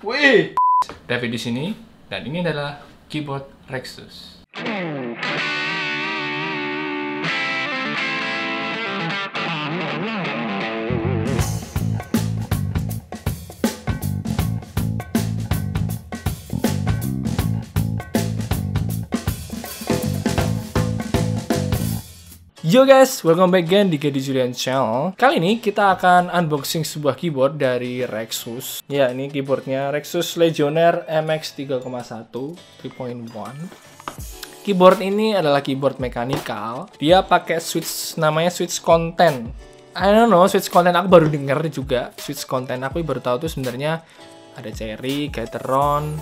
Wih, David di sini, dan ini adalah keyboard Rexus. Yo guys, welcome back again di Kedi Julian Channel. Kali ini kita akan unboxing sebuah keyboard dari Rexus. Ya, ini keyboardnya Rexus Legionnaire MX 3,1 3.1. Keyboard ini adalah keyboard mekanikal. Dia pakai switch, namanya switch content. I don't know, switch content aku baru denger juga. Switch content aku baru tahu tuh sebenarnya ada Cherry, Gateron,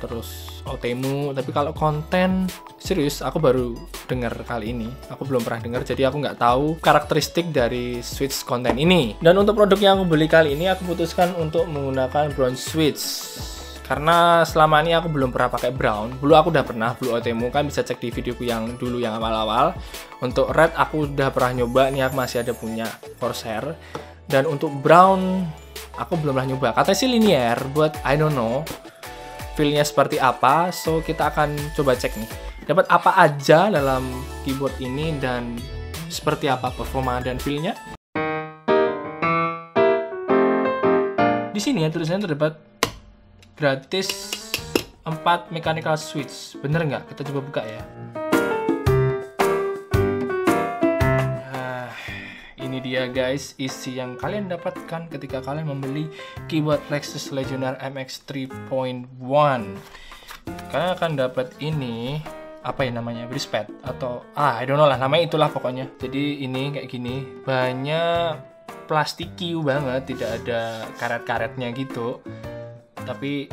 terus Otemu. Tapi kalau konten serius, aku baru dengar kali ini. Aku belum pernah dengar, jadi aku nggak tahu karakteristik dari switch konten ini. Dan untuk produk yang aku beli kali ini, aku putuskan untuk menggunakan brown switch. Karena selama ini aku belum pernah pakai brown. Dulu aku udah pernah blue Otemu, kan bisa cek di videoku yang dulu yang awal-awal. Untuk red aku udah pernah nyoba, nih aku masih ada punya Corsair. Dan untuk brown aku belum pernah nyoba. Katanya sih linear, buat I don't know feel-nya seperti apa. So kita akan coba cek nih, dapat apa aja dalam keyboard ini dan seperti apa performa dan feel-nya. Di sini ya tulisannya terdapat gratis 4 mechanical switch. Bener nggak? Kita coba buka ya. Nah, ini dia guys, isi yang kalian dapatkan ketika kalian membeli keyboard Rexus Legionnaire MX 3.1. Kalian akan dapat ini, apa ya namanya, bridgepad atau I don't know lah, namanya itulah pokoknya. Jadi ini kayak gini, bahannya plastiki banget, tidak ada karet-karetnya gitu. Tapi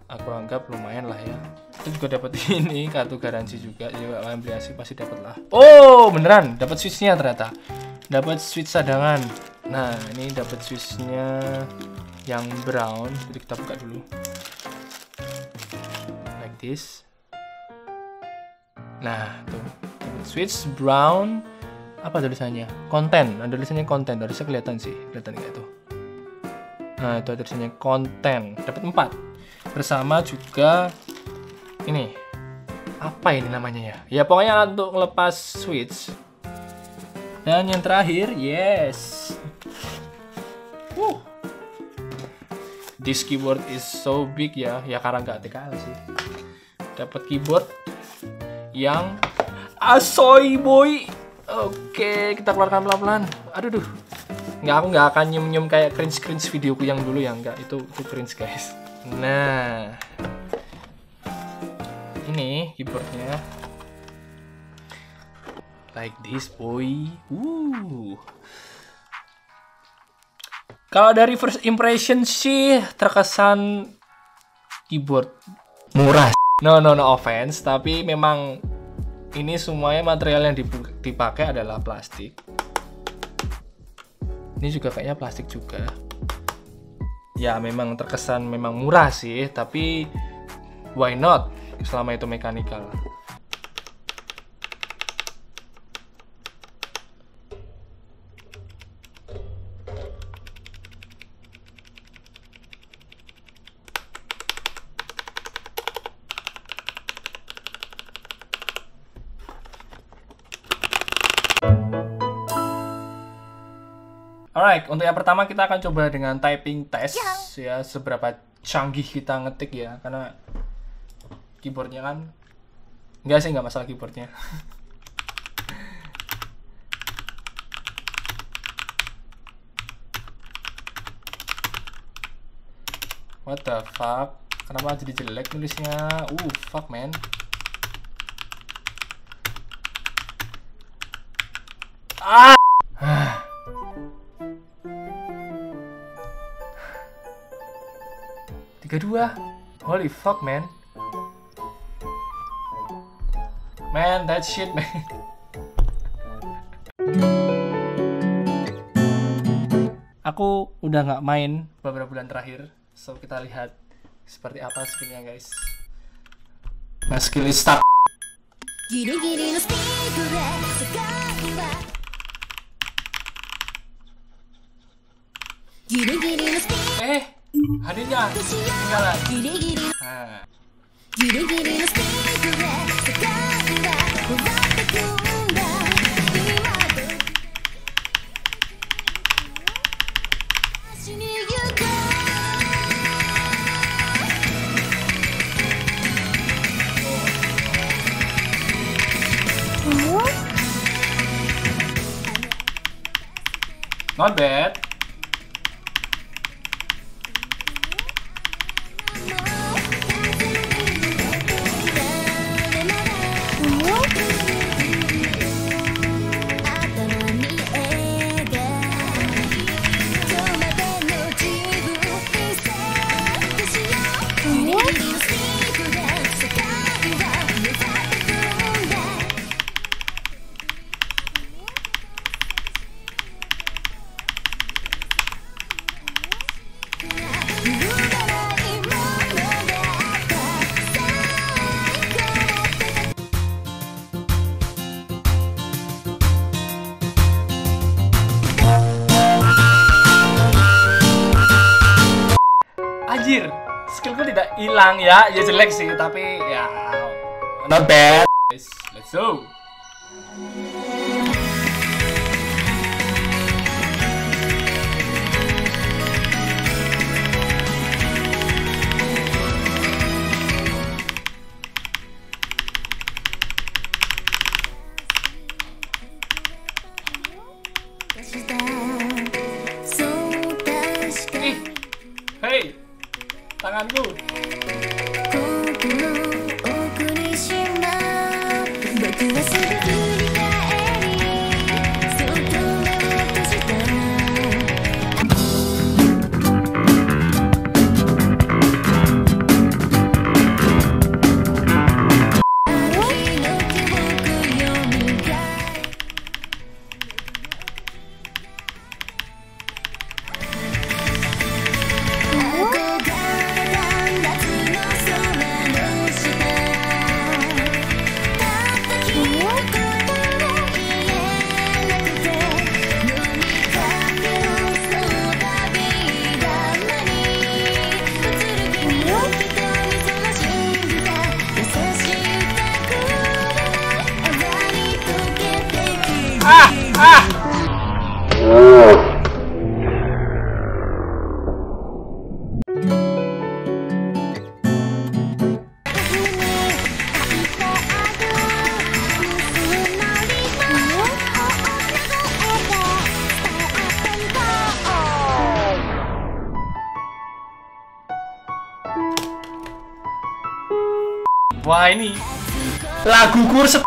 aku anggap lumayan lah ya. Kita juga dapat ini kartu garansi juga, jadi kalian beli asli pasti dapat lah. Oh beneran, dapat switchnya ternyata, dapat switch cadangan. Nah ini dapat switchnya yang brown, jadi kita buka dulu. Like this. Nah, tuh. Switch brown, apa tulisannya? Konten. Ada tulisannya konten. Harusnya kelihatan sih. Kelihatan nggak tuh? Nah, itu ada tulisannya konten. Dapat 4. Bersama juga ini. Apa ini namanya ya? Ya pokoknya untuk ngelepas switch. Dan yang terakhir, yes. This keyboard is so big ya. Ya karena nggak TKL sih. Dapat keyboard yang asoy boy. Oke, kita keluarkan pelan-pelan. Aduh, aku nggak akan nyium-nyium kayak cringe videoku yang dulu ya, nggak, itu cringe guys. Nah, ini keyboardnya like this boy. Kalau dari first impression sih terkesan keyboard murah. No offense, tapi memang ini semuanya material yang dipakai adalah plastik. Ini juga kayaknya plastik juga. Ya memang terkesan memang murah sih, tapi why not selama itu mechanical. Alright, untuk yang pertama kita akan coba dengan typing test ya, seberapa canggih kita ngetik ya, karena keyboardnya kan enggak sih, nggak masalah keyboardnya. What the fuck? Kenapa jadi jelek nulisnya? Fuck man. Ah! 32. Holy fuck man. Man, that shit man. Aku udah nggak main beberapa bulan terakhir, so kita lihat seperti apa skillnya guys. Nah, skill start. hadirnya ketinggalan. Nah. Not bad. Anjir, skillku tidak hilang ya, ya jelek sih, tapi ya not bad. Let's go. Hey, tanganku. Wah, ini lagu kurset.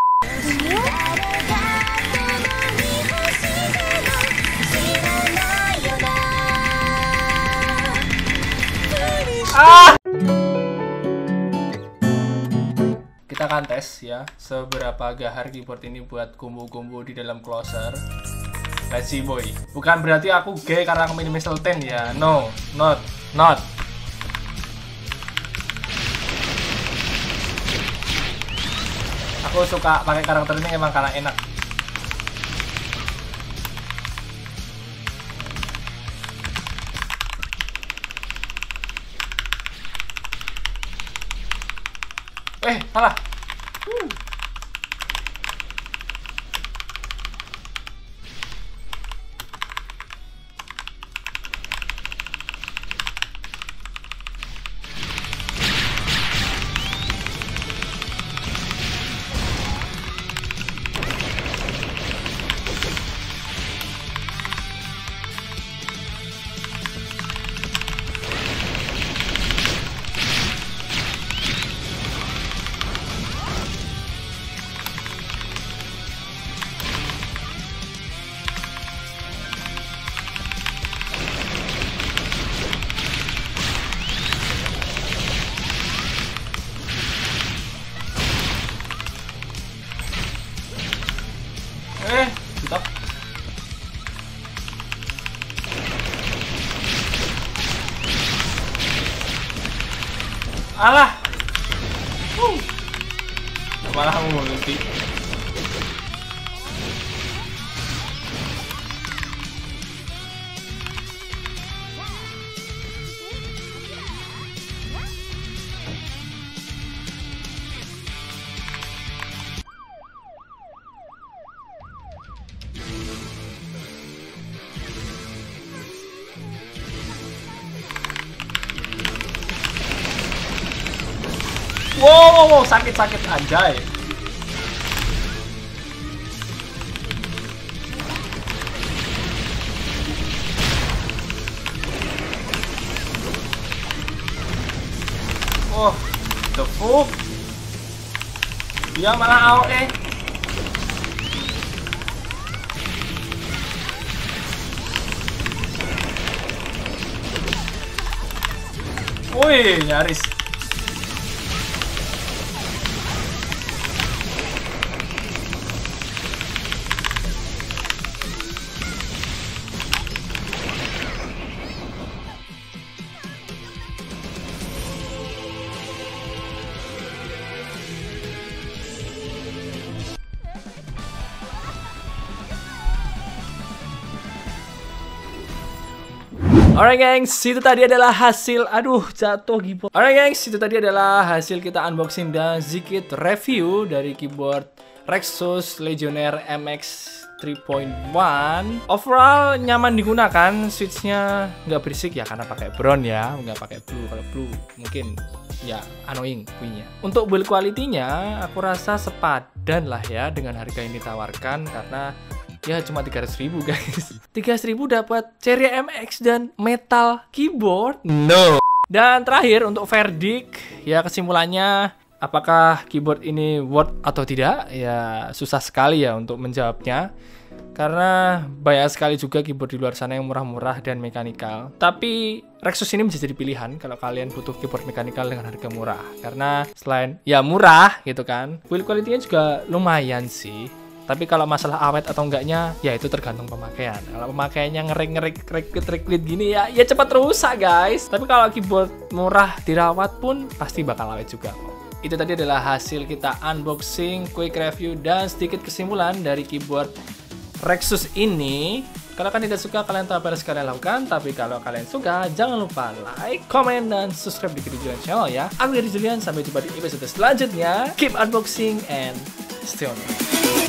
Kita akan tes ya seberapa gahar keyboard ini buat combo-combo di dalam closer. Let's see boy. Bukan berarti aku gay karena aku main Missile 10 ya. No, not. Aku suka pakai karakter ini emang karena enak. Salah. Stop. Alah. Malah multi. Wow, sakit anjay. Oh, the fuck. Dia malah AOE. Wih, nyaris. Alright gengs, itu tadi adalah hasil. Aduh, jatuh keyboard. Alright gengs, itu tadi adalah hasil kita unboxing dan sedikit review dari keyboard Rexus Legionnaire MX 3.1. Overall nyaman digunakan, switchnya nggak berisik ya karena pakai brown ya, nggak pakai blue. Kalau blue mungkin ya annoying bunyinya. Untuk build quality-nya aku rasa sepadan lah ya dengan harga yang ditawarkan, karena ya cuma 300.000 guys. 300.000 dapat Cherry MX dan metal keyboard? No. Dan terakhir untuk verdict, ya kesimpulannya apakah keyboard ini worth atau tidak? Ya susah sekali ya untuk menjawabnya. Karena banyak sekali juga keyboard di luar sana yang murah-murah dan mekanikal. Tapi Rexus ini bisa jadi pilihan kalau kalian butuh keyboard mekanikal dengan harga murah. Karena selain ya murah gitu kan, build quality-nya juga lumayan sih. Tapi kalau masalah awet atau enggaknya, ya itu tergantung pemakaian. Kalau pemakaiannya ngerik gini ya cepat rusak guys. Tapi kalau keyboard murah dirawat pun pasti bakal awet juga. Itu tadi adalah hasil kita unboxing, quick review, dan sedikit kesimpulan dari keyboard Rexus ini. Kalau kalian tidak suka, kalian tahu apa harus kalian lakukan. Tapi kalau kalian suka, jangan lupa like, comment, dan subscribe di Julian channel ya. Aku dari Julian, sampai jumpa di episode selanjutnya. Keep unboxing and stay on.